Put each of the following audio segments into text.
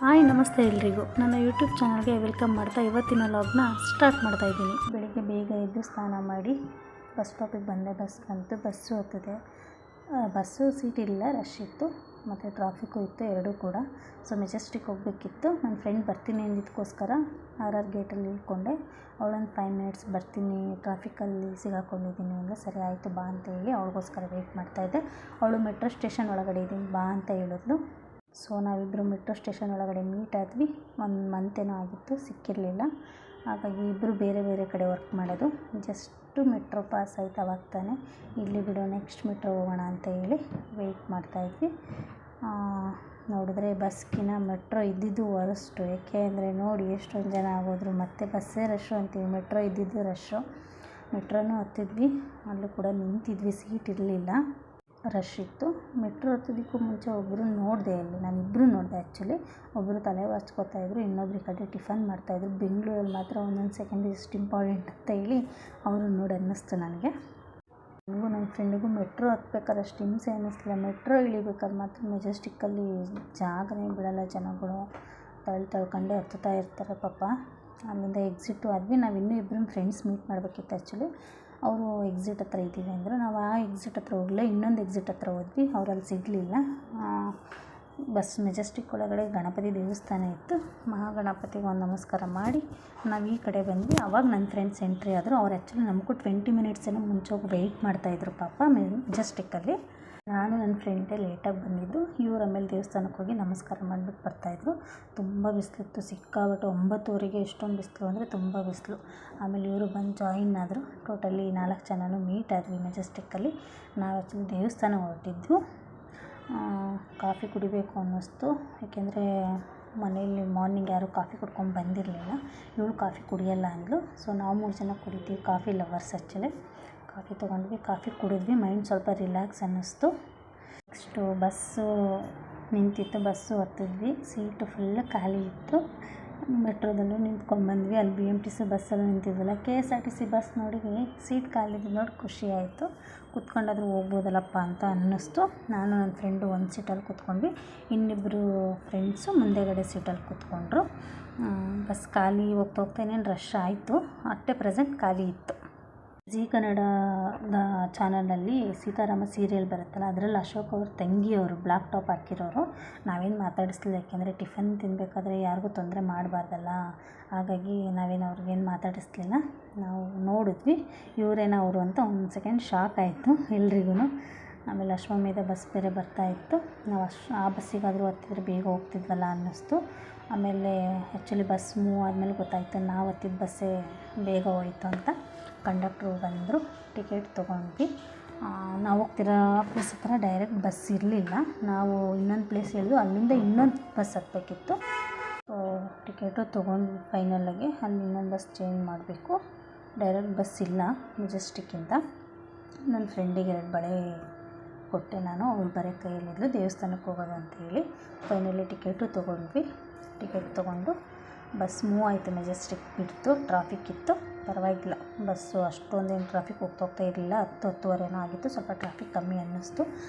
Hi ನಮಸ್ತೆ ಎಲ್ರಿಗೂ ನನ್ನ ಯೂಟ್ಯೂಬ್ ಚಾನಲ್ಗೆ ವೆಲ್ಕಮ್ ಮಾಡ್ತಾ ಇವತ್ತಿನ ಲಾಗ್ನ ಸ್ಟಾರ್ಟ್ ಮಾಡ್ತಾ ಇದ್ದೀನಿ. ಬೆಳಿಗ್ಗೆ ಬೇಗ ಎದ್ದು ಸ್ನಾನ ಮಾಡಿ ಬಸ್ ಸ್ಟಾಪಿಗೆ ಬಂದೆ. ಬಸ್ ಬಂತು, ಬಸ್ಸು ಹೋಗ್ತಿದೆ. ಬಸ್ಸು ಸೀಟ್ ಇಲ್ಲ, ರಶ್ ಇತ್ತು ಮತ್ತು ಟ್ರಾಫಿಕ್ಕು ಇತ್ತು, ಎರಡೂ ಕೂಡ. ಸೊ ಮೆಜೆಸ್ಟಿಕ್ ಹೋಗಬೇಕಿತ್ತು. ನನ್ನ ಫ್ರೆಂಡ್ ಬರ್ತೀನಿ ಅಂದಿದ್ದಕ್ಕೋಸ್ಕರ RR ಗೇಟಲ್ಲಿ ಇಳ್ಕೊಂಡೆ. ಅವಳೊಂದು 5 ಮಿನಿಟ್ಸ್ ಬರ್ತೀನಿ, ಟ್ರಾಫಿಕಲ್ಲಿ ಸಿಗಾಕೊಂಡಿದ್ದೀನಿ ಅಂದರೆ ಸರಿ ಆಯಿತು ಬಾ ಅಂತ ಹೇಳಿ ಅವಳಿಗೋಸ್ಕರ ವೆಯ್ಟ್ ಮಾಡ್ತಾಯಿದ್ದೆ. ಅವಳು ಮೆಟ್ರೋ ಸ್ಟೇಷನ್ ಒಳಗಡೆ ಇದ್ದೀನಿ ಬಾ ಅಂತ ಹೇಳಿದ್ಲು. ಸೊ ನಾವಿಬ್ಬರು ಮೆಟ್ರೋ ಸ್ಟೇಷನ್ ಒಳಗಡೆ ಮೀಟ್ ಆದ್ವಿ. 1 ಮಂತ್ ಏನೋ ಆಗಿತ್ತು, ಸಿಕ್ಕಿರಲಿಲ್ಲ. ಹಾಗಾಗಿ ಇಬ್ಬರು ಬೇರೆ ಬೇರೆ ಕಡೆ ವರ್ಕ್ ಮಾಡೋದು. ಜಸ್ಟು ಮೆಟ್ರೋ ಪಾಸ್ ಆಯ್ತು ಅವಾಗ ತಾನೆ, ಇಲ್ಲಿ ಬಿಡೋ ನೆಕ್ಸ್ಟ್ ಮೆಟ್ರೋ ಹೋಗೋಣ ಅಂತ ಹೇಳಿ ವೆಯ್ಟ್ ಮಾಡ್ತಾಯಿದ್ವಿ. ನೋಡಿದ್ರೆ ಬಸ್ಗಿನ ಮೆಟ್ರೋ ಇದ್ದಿದ್ದು ವರಸ್ಟು. ಏಕೆ ಅಂದರೆ ನೋಡಿ ಎಷ್ಟೊಂದು ಜನ ಆಗೋದ್ರು, ಮತ್ತು ಬಸ್ಸೇ ರಶ್ಶು ಅಂತೀವಿ, ಮೆಟ್ರೋ ಇದ್ದಿದ್ದು ರಶ್ಶು. ಮೆಟ್ರೋನೂ ಹತ್ತಿದ್ವಿ, ಅಲ್ಲೂ ಕೂಡ ನಿಂತಿದ್ವಿ, ಸೀಟ್ ಇರಲಿಲ್ಲ, ರಶ್ ಇತ್ತು. ಮೆಟ್ರೋ ಹತ್ತೋದಕ್ಕೂ ಮುಂಚೆ ಒಬ್ಬರು ನೋಡಿದೆ, ಅಲ್ಲಿ ನಾನಿಬ್ಬರು ನೋಡಿದೆ ಆ್ಯಕ್ಚುಲಿ. ಒಬ್ಬರು ತಲೆ ಬಾಚ್ಕೋತಾಯಿದ್ರು, ಇನ್ನೊಬ್ರು ಕಡೆ ಟಿಫನ್ ಮಾಡ್ತಾಯಿದ್ರು. ಬೆಂಗಳೂರಲ್ಲಿ ಮಾತ್ರ ಒಂದೊಂದು ಸೆಕೆಂಡ್ ಎಷ್ಟು ಇಂಪಾರ್ಟೆಂಟ್ ಅಂತ ಹೇಳಿ ಅವರು ನೋಡಿ ಅನ್ನಿಸ್ತು ನನಗೆ. ನನಗೂ ನನ್ನ ಫ್ರೆಂಡಿಗೂ ಮೆಟ್ರೋ ಹತ್ಬೇಕಾದ್ರೆ ಅಷ್ಟು ಹಿಂಸೆ ಅನ್ನಿಸ್ಲಿಲ್ಲ. ಮೆಟ್ರೋ ಇಳಿಬೇಕಾದ್ರೆ ಮಾತ್ರ ಮೆಜೆಸ್ಟಿಕ್ಕಲ್ಲಿ ಜಾಗನೇ ಬಿಡೋಲ್ಲ, ಜನಗಳು ತಳ್ಕೊಂಡೇ ಹತ್ತುತ್ತಾ ಇರ್ತಾರೆ ಪಾಪ. ಅಲ್ಲಿಂದ ಎಕ್ಸಿಟು ಆದ್ವಿ. ನಾವು ಇನ್ನೂ ಇಬ್ಬರು ಫ್ರೆಂಡ್ಸ್ ಮೀಟ್ ಮಾಡಬೇಕಿತ್ತು ಆ್ಯಕ್ಚುಲಿ. ಅವರು ಎಕ್ಸಿಟ್ ಹತ್ರ ಇದ್ದೀವಿ ಅಂದರು. ನಾವು ಆ ಎಕ್ಸಿಟ್ ಹತ್ರ ಹೋಗಲಿಲ್ಲ, ಇನ್ನೊಂದು ಎಕ್ಸಿಟ್ ಹತ್ರ ಹೋದ್ವಿ. ಅವರಲ್ಲಿ ಸಿಗಲಿಲ್ಲ. ಬಸ್ ಮೆಜೆಸ್ಟಿಕ್ ಒಳಗಡೆ ಗಣಪತಿ ದೇವಸ್ಥಾನ ಇತ್ತು. ಮಹಾಗಣಪತಿಗೆ ಒಂದು ನಮಸ್ಕಾರ ಮಾಡಿ ನಾವು ಈ ಕಡೆ ಬಂದ್ವಿ. ಆವಾಗ ನನ್ನ ಫ್ರೆಂಡ್ಸ್ ಎಂಟ್ರಿ ಆದರು. ಅವ್ರು ಆ್ಯಕ್ಚುಲಿ ನಮಗೂ 20 ಮಿನಿಟ್ಸ್ ಏನೋ ಮುಂಚೆ ಹೋಗಿ ವೆಯ್ಟ್ ಮಾಡ್ತಾಯಿದ್ರು ಪಾಪ ಮೆಜೆಸ್ಟಿಕ್ಕಲ್ಲಿ. ನಾನು ನನ್ನ ಫ್ರೆಂಡೇ ಲೇಟಾಗಿ ಬಂದಿದ್ದು. ಇವ್ರು ಆಮೇಲೆ ದೇವಸ್ಥಾನಕ್ಕೆ ಹೋಗಿ ನಮಸ್ಕಾರ ಮಾಡಿಬಿಟ್ಟು ಬರ್ತಾಯಿದ್ರು. ತುಂಬ ಬಿಸಿಲಿತ್ತು, ಸಿಕ್ಕಾಬಿಟ್ಟು 9:00ವರೆಗೆ ಎಷ್ಟೊಂದು ಬಿಸಿಲು ಅಂದರೆ ತುಂಬ ಬಿಸಿಲು. ಆಮೇಲೆ ಇವರು ಬಂದು ಜಾಯಿನ್ ಆದರು. ಟೋಟಲಿ 4 ಜನನೂ ಮೀಟ್ ಆದ್ವಿ ಮೆಜೆಸ್ಟಿಕ್ಕಲ್ಲಿ. ನಾವು ಆ್ಯಕ್ಚುಲಿ ದೇವಸ್ಥಾನ ಹೊರಟಿದ್ವು. ಕಾಫಿ ಕುಡಿಬೇಕು ಅನ್ನಿಸ್ತು, ಏಕೆಂದರೆ ಮನೆಯಲ್ಲಿ ಮಾರ್ನಿಂಗ್ ಯಾರೂ ಕಾಫಿ ಕುಡ್ಕೊಂಡು ಬಂದಿರಲಿಲ್ಲ. ಇವಳು ಕಾಫಿ ಕುಡಿಯಲ್ಲ ಅಂದಳು. ಸೊ ನಾವು 3 ಜನ ಕುಡಿತೀವಿ, ಕಾಫಿ ಲವರ್ಸ್ ಆ್ಯಕ್ಚುಲಿ. ಕಾಫಿ ತೊಗೊಂಡ್ವಿ, ಕಾಫಿ ಕುಡಿದ್ವಿ, ಮೈಂಡ್ ಸ್ವಲ್ಪ ರಿಲ್ಯಾಕ್ಸ್ ಅನ್ನಿಸ್ತು. ನೆಕ್ಸ್ಟು ಬಸ್ಸು ನಿಂತಿತ್ತು, ಬಸ್ಸು ಹತ್ತಿದ್ವಿ. ಸೀಟು ಫುಲ್ ಖಾಲಿ ಇತ್ತು. ಮೆಟ್ರೋದಲ್ಲೂ ನಿಂತ್ಕೊಂಡ್ಬಂದ್ವಿ. ಅಲ್ಲಿ BMTC ಬಸ್ಸಲ್ಲೂ ನಿಂತಿದ್ವಲ್ಲ, KSRTC ಬಸ್ ನೋಡಿ ಸೀಟ್ ಖಾಲಿ ಇದ್ದು ನೋಡಿ ಖುಷಿ ಆಯಿತು. ಕುತ್ಕೊಂಡಾದ್ರೂ ಹೋಗ್ಬೋದಲ್ಲಪ್ಪ ಅಂತ ಅನ್ನಿಸ್ತು. ನಾನು ನನ್ನ ಫ್ರೆಂಡು ಒಂದು ಸೀಟಲ್ಲಿ ಕೂತ್ಕೊಂಡ್ವಿ, ಇನ್ನಿಬ್ಬರು ಫ್ರೆಂಡ್ಸು ಮುಂದೆಗಡೆ ಸೀಟಲ್ಲಿ ಕೂತ್ಕೊಂಡ್ರು. ಬಸ್ ಖಾಲಿ ಹೋಗ್ತಾ ಹೋಗ್ತಾ ಇನ್ನೇನು ರಶ್ ಆಯಿತು. ಅಟ್ಟೆ ಪ್ರೆಸೆಂಟ್ ಖಾಲಿ ಇತ್ತು. ಜೀ ಕನ್ನಡದ ಚಾನಲಲ್ಲಿ ಸೀತಾರಾಮ ಸೀರಿಯಲ್ ಬರುತ್ತಲ್ಲ, ಅದರಲ್ಲಿ ಅಶೋಕ್ ಅವ್ರ ತಂಗಿಯವರು ಬ್ಲ್ಯಾಕ್ ಟಾಪ್ ಹಾಕಿರೋರು. ನಾವೇನು ಮಾತಾಡಿಸ್ಲಿಲ್ಲ, ಯಾಕೆಂದರೆ ಟಿಫನ್ ತಿನ್ನಬೇಕಾದ್ರೆ ಯಾರಿಗೂ ತೊಂದರೆ ಮಾಡಬಾರ್ದಲ್ಲ. ಹಾಗಾಗಿ ನಾವೇನು ಅವ್ರಿಗೇನು ಮಾತಾಡಿಸ್ಲಿಲ್ಲ. ನಾವು ನೋಡಿದ್ವಿ ಇವರೇನೋ ಅವರು ಅಂತ ಒಂದು ಸೆಕೆಂಡ್ ಶಾಕ್ ಆಯಿತು ಎಲ್ರಿಗೂ. ಆಮೇಲೆ ಅಶ್ವಮೇಧ ಬಸ್ ಬೇರೆ ಬರ್ತಾಯಿತ್ತು. ನಾವು ಆ ಬಸ್ಸಿಗಾದರೂ ಹತ್ತಿದ್ರೆ ಬೇಗ ಹೋಗ್ತಿದ್ವಲ್ಲ ಅನ್ನಿಸ್ತು. ಆಮೇಲೆ ಆ್ಯಕ್ಚುಲಿ ಬಸ್ ಮೂವ್ ಆದಮೇಲೆ ಗೊತ್ತಾಯಿತು ನಾವು ಹತ್ತಿದ ಬಸ್ಸೇ ಬೇಗ ಹೋಯಿತು ಅಂತ. ಕಂಡಕ್ಟ್ರು ಬಂದರು, ಟಿಕೆಟ್ ತೊಗೊಂಡ್ವಿ. ನಾವು ಹೋಗ್ತಿರೋ ಪ್ಲೇಸ್ ಹತ್ರ ಡೈರೆಕ್ಟ್ ಬಸ್ ಇರಲಿಲ್ಲ. ನಾವು ಇನ್ನೊಂದು ಪ್ಲೇಸ್ ಹೇಳಿದ್ವು, ಅಲ್ಲಿಂದ ಇನ್ನೊಂದು ಬಸ್ ಹತ್ತಬೇಕಿತ್ತು. ಟಿಕೆಟು ತೊಗೊಂಡು ಫೈನಲಾಗಿ ಅಲ್ಲಿ ಇನ್ನೊಂದು ಬಸ್ ಚೇಂಜ್ ಮಾಡಬೇಕು. ಡೈರೆಕ್ಟ್ ಬಸ್ ಇಲ್ಲ ಮೆಜೆಸ್ಟಿಕ್ಕಿಂದ. ನನ್ನ ಫ್ರೆಂಡಿಗೆ 2 ಬಳೆ ಕೊಟ್ಟೆ ನಾನು, ಅವಳು ಬರೀ ಕೈಯಲ್ಲಿದ್ಲು ದೇವಸ್ಥಾನಕ್ಕೆ ಹೋಗೋದು ಅಂತೇಳಿ. ಫೈನಲಿ ಟಿಕೆಟು ತೊಗೊಂಡ್ವಿ. ಟಿಕೆಟ್ ತೊಗೊಂಡು ಬಸ್ ಮೂವ್ ಆಯಿತು. ಮೆಜೆಸ್ಟಿಕ್ ಬಿಡ್ತು, ಟ್ರಾಫಿಕ್ ಇತ್ತು, ಪರವಾಗಿಲ್ಲ. ಬಸ್ಸು ಅಷ್ಟೊಂದೇನು ಟ್ರಾಫಿಕ್ ಹೋಗ್ತಾ ಇರಲಿಲ್ಲ. 10-10:15 ಆಗಿತ್ತು, ಸ್ವಲ್ಪ ಟ್ರಾಫಿಕ್ ಕಮ್ಮಿ ಅನ್ನಿಸ್ತು.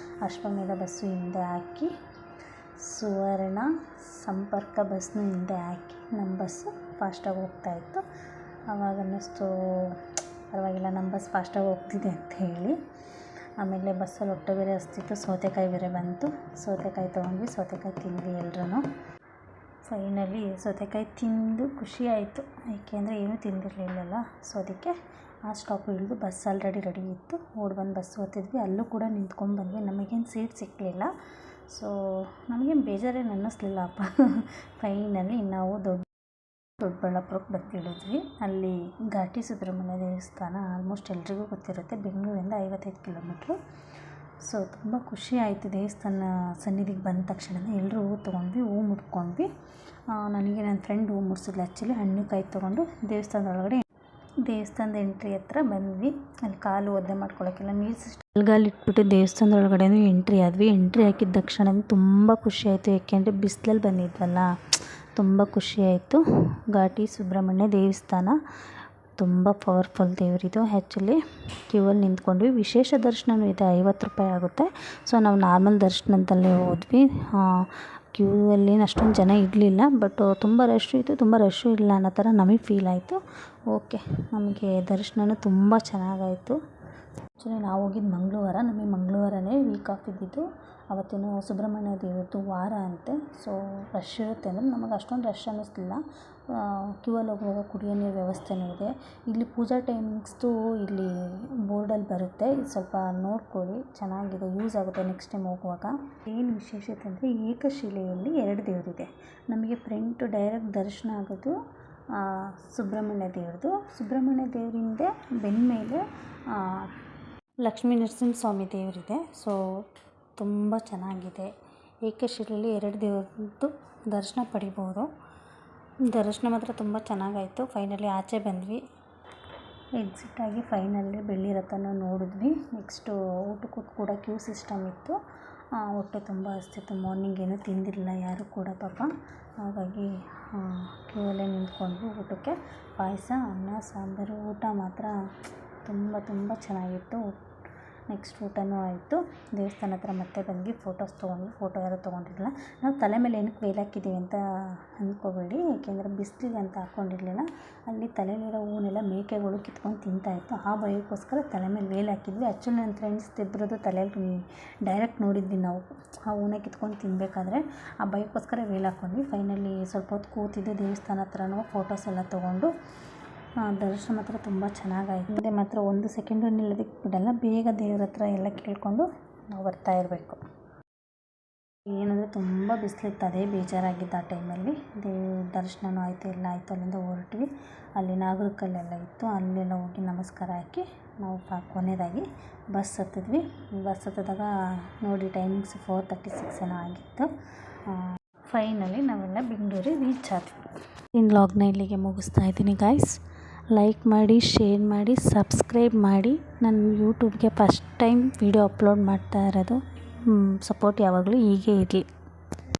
ಅಶ್ವಮೇಧ ಬಸ್ಸು ಹಿಂದೆ ಹಾಕಿ, ಸುವರ್ಣ ಸಂಪರ್ಕ ಬಸ್ಸನ್ನು ಹಿಂದೆ ಹಾಕಿ ನಮ್ಮ ಬಸ್ಸು ಫಾಸ್ಟಾಗಿ ಹೋಗ್ತಾಯಿತ್ತು. ಆವಾಗ ಅನ್ನಿಸ್ತು ಪರವಾಗಿಲ್ಲ, ನಮ್ಮ ಬಸ್ ಫಾಸ್ಟಾಗಿ ಹೋಗ್ತಿದೆ ಅಂತ ಹೇಳಿ. ಆಮೇಲೆ ಬಸ್ಸಲ್ಲಿ ಹೊಟ್ಟೆ ಬೇರೆ ಹಸ್ತಿತ್ತು, ಸೌತೆಕಾಯಿ ಬೇರೆ ಬಂತು. ಸೌತೆಕಾಯಿ ತೊಗೊಂಡ್ವಿ, ಸೌತೆಕಾಯಿ ತಿಂದ್ವಿ ಎಲ್ರೂ. ಫೈನಲಿ ಸೌತೆಕಾಯಿ ತಿಂದು ಖುಷಿ ಆಯಿತು, ಏಕೆಂದರೆ ಏನೂ ತಿಂದಿರಲಿಲ್ಲಲ್ಲ. ಸೊ ಅದಕ್ಕೆ ಆ ಸ್ಟಾಪು ಇಳಿದು ಬಸ್ ಆಲ್ರೆಡಿ ರೆಡಿ ಇತ್ತು. ಬಂದು ಬಸ್ ಹತ್ತಿದ್ವಿ. ಅಲ್ಲೂ ಕೂಡ ನಿಂತ್ಕೊಂಡು ಬಂದ್ವಿ. ನಮಗೇನು ಸೀಟ್ ಸಿಕ್ಕಲಿಲ್ಲ. ಸೊ ನಮಗೇನು ಬೇಜಾರೇನು ಅನ್ನಿಸ್ಲಿಲ್ಲಪ್ಪ. ಫೈನಲಿ ನಾವು ದೊಡ್ಡಬಳ್ಳಾಪುರಕ್ಕೆ ಬಂದಿಳಿದ್ವಿ. ಅಲ್ಲಿ ಘಾಟಿ ಸುಬ್ರಹ್ಮಣ್ಯ ದೇವಸ್ಥಾನ ಆಲ್ಮೋಸ್ಟ್ ಎಲ್ರಿಗೂ ಗೊತ್ತಿರುತ್ತೆ, ಬೆಂಗಳೂರಿಂದ 55 ಕಿಲೋಮೀಟ್ರು. ಸೊ ತುಂಬ ಖುಷಿ ಆಯಿತು. ದೇವಸ್ಥಾನ ಸನ್ನಿಧಿಗೆ ಬಂದ ತಕ್ಷಣವೇ ಎಲ್ಲರೂ ಹೂವು ತೊಗೊಂಡ್ವಿ, ಹೂವು ಮುಡ್ಕೊಂಡ್ವಿ. ನನಗೆ ನನ್ನ ಫ್ರೆಂಡ್ ಹೂವು ಮುಡ್ಸಿದ್ಲು ಆ್ಯಕ್ಚುಲಿ. ಹಣ್ಣು ಕಾಯಿ ತೊಗೊಂಡು ದೇವಸ್ಥಾನದ ಎಂಟ್ರಿ ಹತ್ರ ಬಂದ್ವಿ. ಅಲ್ಲಿ ಕಾಲು ಒದ್ದೆ ಮಾಡ್ಕೊಳ್ಳೋಕ್ಕೆಲ್ಲ ನೀರು ಸಿಸ್ಟಮ್ ಇಟ್ಬಿಟ್ಟು ದೇವಸ್ಥಾನದೊಳಗಡೆನೂ ಎಂಟ್ರಿ ಆದ್ವಿ. ಎಂಟ್ರಿ ಹಾಕಿದ ತಕ್ಷಣ ತುಂಬ ಖುಷಿ ಆಯಿತು, ಏಕೆಂದರೆ ಬಿಸಿಲಲ್ಲಿ ಬಂದಿದ್ವಲ್ಲ, ತುಂಬ ಖುಷಿ ಆಯಿತು. ಘಾಟಿ ಸುಬ್ರಹ್ಮಣ್ಯ ದೇವಸ್ಥಾನ ತುಂಬ ಪವರ್ಫುಲ್ ದೇವರಿದು. ಆ್ಯಕ್ಚುಲಿ ಕ್ಯೂವಲ್ಲಿ ನಿಂತ್ಕೊಂಡ್ವಿ. ವಿಶೇಷ ದರ್ಶನವೂ ಇದೆ, 50 ರೂಪಾಯಿ ಆಗುತ್ತೆ. ಸೊ ನಾವು ನಾರ್ಮಲ್ ದರ್ಶನದಲ್ಲೇ ಹೋದ್ವಿ. ಕ್ಯೂ ಅಲ್ಲಿ ಅಷ್ಟೊಂದು ಜನ ಇರಲಿಲ್ಲ. ಬಟ್ ತುಂಬ ರಶ್ಶು ಇತ್ತು, ತುಂಬ ರಶ್ಶು ಇಲ್ಲ ಅನ್ನೋ ಥರ ನಮಗೆ ಫೀಲ್ ಆಯಿತು. ಓಕೆ, ನಮಗೆ ದರ್ಶನನೂ ತುಂಬ ಚೆನ್ನಾಗಾಯಿತು. ಆ್ಯಕ್ಚುಲಿ ನಾವು ಹೋಗಿದ್ದು ಮಂಗಳವಾರ, ನಮಗೆ ಮಂಗಳವಾರನೇ ವೀಕ್ ಆಫ್ ಇದ್ದಿದ್ದು. ಅವತ್ತೇನೋ ಸುಬ್ರಹ್ಮಣ್ಯ ದೇವ್ರದ್ದು ವಾರ ಅಂತೆ. ಸೊ ರಶ್ ಇರುತ್ತೆ ಅಂದರೆ ನಮಗೆ ಅಷ್ಟೊಂದು ರಶ್ ಅನ್ನಿಸ್ಲಿಲ್ಲ. ಕ್ಯೂ ಅಲ್ಲಿ ಹೋಗುವಾಗ ಕುಡಿಯೋ ನೀರು ವ್ಯವಸ್ಥೆನೂ ಇದೆ. ಇಲ್ಲಿ ಪೂಜಾ ಟೈಮಿಂಗ್ಸ್ದು ಇಲ್ಲಿ ಬೋರ್ಡಲ್ಲಿ ಬರುತ್ತೆ, ಇದು ಸ್ವಲ್ಪ ನೋಡ್ಕೊಳ್ಳಿ, ಚೆನ್ನಾಗಿದೆ, ಯೂಸ್ ಆಗುತ್ತೆ ನೆಕ್ಸ್ಟ್ ಟೈಮ್ ಹೋಗುವಾಗ. ಏನು ವಿಶೇಷತೆ ಅಂದರೆ ಏಕಶಿಲೆಯಲ್ಲಿ 2 ದೇವರಿದೆ. ನಮಗೆ ಫ್ರಂಟ್ ಡೈರೆಕ್ಟ್ ದರ್ಶನ ಆಗೋದು ಸುಬ್ರಹ್ಮಣ್ಯ ದೇವ್ರದ್ದು. ಸುಬ್ರಹ್ಮಣ್ಯ ದೇವರಿಂದ ಬೆನ್ನ ಮೇಲೆ ಲಕ್ಷ್ಮೀ ನರಸಿಂಹಸ್ವಾಮಿ ದೇವರಿದೆ. ಸೊ ತುಂಬ ಚೆನ್ನಾಗಿದೆ. ಏಕಶಿಲೆಯಲ್ಲಿ 2 ದೇವ್ರದ್ದು ದರ್ಶನ ಪಡಿಬೋದು. ದರ್ಶನ ಮಾತ್ರ ತುಂಬ ಚೆನ್ನಾಗಾಯಿತು. ಫೈನಲಿ ಆಚೆ ಬಂದ್ವಿ. ಎಕ್ಸಿಟ್ ಆಗಿ ಫೈನಲಿ ಬೆಳ್ಳಿ ರಥನ ನೋಡಿದ್ವಿ. ನೆಕ್ಸ್ಟು ಊಟಕ್ಕೂ ಕೂಡ ಕ್ಯೂ ಸಿಸ್ಟಮ್ ಇತ್ತು. ಹೊಟ್ಟೆ ತುಂಬ ಹಸ್ತಿತ್ತು. ಮಾರ್ನಿಂಗ್ ಏನೂ ತಿಂದಿರಲಿಲ್ಲ ಯಾರೂ ಕೂಡ ಪಾಪ. ಹಾಗಾಗಿ ಕ್ಯೂ ಅಲ್ಲೇ ನಿಂತ್ಕೊಂಡ್ವಿ ಊಟಕ್ಕೆ. ಪಾಯಸ, ಅನ್ನ, ಸಾಂಬಾರು, ಊಟ ಮಾತ್ರ ತುಂಬ ಚೆನ್ನಾಗಿತ್ತು. ನೆಕ್ಸ್ಟ್ ಊಟನೂ ಆಯಿತು. ದೇವಸ್ಥಾನ ಹತ್ರ ಮತ್ತೆ ಬಂದ್ವಿ, ಫೋಟೋಸ್ ತೊಗೊಂಡ್ವಿ. ಫೋಟೋ ಯಾರೂ ತೊಗೊಂಡಿರಲಿಲ್ಲ. ನಾವು ತಲೆ ಮೇಲೆ ಏನಕ್ಕೆ ವೇಲ್ ಹಾಕಿದ್ದೀವಿ ಅಂತ ಅಂದ್ಕೋಬೇಡಿ, ಏಕೆಂದರೆ ಬಿಸಿಲಿಗೆ ಅಂತ ಹಾಕ್ಕೊಂಡಿರಲಿಲ್ಲ. ಅಲ್ಲಿ ತಲೆಯಲ್ಲಿರೋ ಹೂವನ್ನೆಲ್ಲ ಮೇಕೆಗಳು ಕಿತ್ಕೊಂಡು ತಿಂತಾಯಿತ್ತು. ಆ ಭಯಕ್ಕೋಸ್ಕರ ತಲೆ ಮೇಲೆ ವೇಲ್ ಹಾಕಿದ್ವಿ. ಆ್ಯಕ್ಚುಲಿ ನನ್ನ ಫ್ರೆಂಡ್ಸ್ ಇಬ್ಬರದ್ದು ತಲೆಯಲ್ಲಿ ಡೈರೆಕ್ಟ್ ನೋಡಿದ್ವಿ ನಾವು, ಆ ಹೂವನ್ನ ಕಿತ್ಕೊಂಡು ತಿನ್ನಬೇಕಾದ್ರೆ. ಆ ಭಯಕ್ಕೋಸ್ಕರ ವೇಲ್ ಹಾಕ್ಕೊಂಡ್ವಿ. ಫೈನಲಿ ಸ್ವಲ್ಪ ಹೊತ್ತು ಕೂತಿದ್ದು ದೇವಸ್ಥಾನ ಹತ್ರನೂ ಫೋಟೋಸ್ ಎಲ್ಲ ತೊಗೊಂಡು ದರ್ಶನ ಮಾತ್ರ ತುಂಬ ಚೆನ್ನಾಗಾಯಿತು. ಮುಂದೆ ಮಾತ್ರ 1 ಸೆಕೆಂಡು ನಿಲ್ಲೋದಕ್ಕೆ ಬಿಡಲ್ಲ, ಬೇಗ ದೇವ್ರ ಹತ್ರ ಎಲ್ಲ ಕೇಳಿಕೊಂಡು ನಾವು ಬರ್ತಾ ಇರಬೇಕು. ಏನಂದರೆ ತುಂಬ ಬಿಸಿಲಿತ್ತು, ಅದೇ ಬೇಜಾರಾಗಿದ್ದು ಆ ಟೈಮಲ್ಲಿ. ದರ್ಶನವೂ ಆಯಿತು, ಎಲ್ಲ ಆಯಿತು. ಅಲ್ಲಿಂದ ಹೊರಟ್ವಿ. ಅಲ್ಲಿ ನಾಗರಕಲ್ಲೆಲ್ಲ ಇತ್ತು, ಅಲ್ಲೆಲ್ಲ ಹೋಗಿ ನಮಸ್ಕಾರ ಹಾಕಿ ನಾವು ಕೊನೆಯದಾಗಿ ಬಸ್ ಹತ್ತಿದ್ವಿ. ಬಸ್ ಹತ್ತಿದಾಗ ನೋಡಿ ಟೈಮಿಂಗ್ಸ್ 4:36 ಏನೋ ಆಗಿತ್ತು. ಫೈನಲಿ ನಾವೆಲ್ಲ ಬೆಂಗಳೂರಿಗೆ ರೀಚ್ ಆದ್ವಿ. ಇನ್ನು ವ್ಲಾಗ್ನ ಇಲ್ಲಿಗೆ ಮುಗಿಸ್ತಾ ಇದ್ದೀನಿ ಗಾಯ್ಸ್. ಲೈಕ್ ಮಾಡಿ, ಶೇರ್ ಮಾಡಿ, ಸಬ್ಸ್ಕ್ರೈಬ್ ಮಾಡಿ. ನಾನು ಯೂಟ್ಯೂಬ್ಗೆ ಫಸ್ಟ್ ಟೈಮ್ ವಿಡಿಯೋ ಅಪ್ಲೋಡ್ ಮಾಡ್ತಾ ಇರೋದು. ಸಪೋರ್ಟ್ ಯಾವಾಗಲೂ ಹೀಗೆ ಇರಲಿ.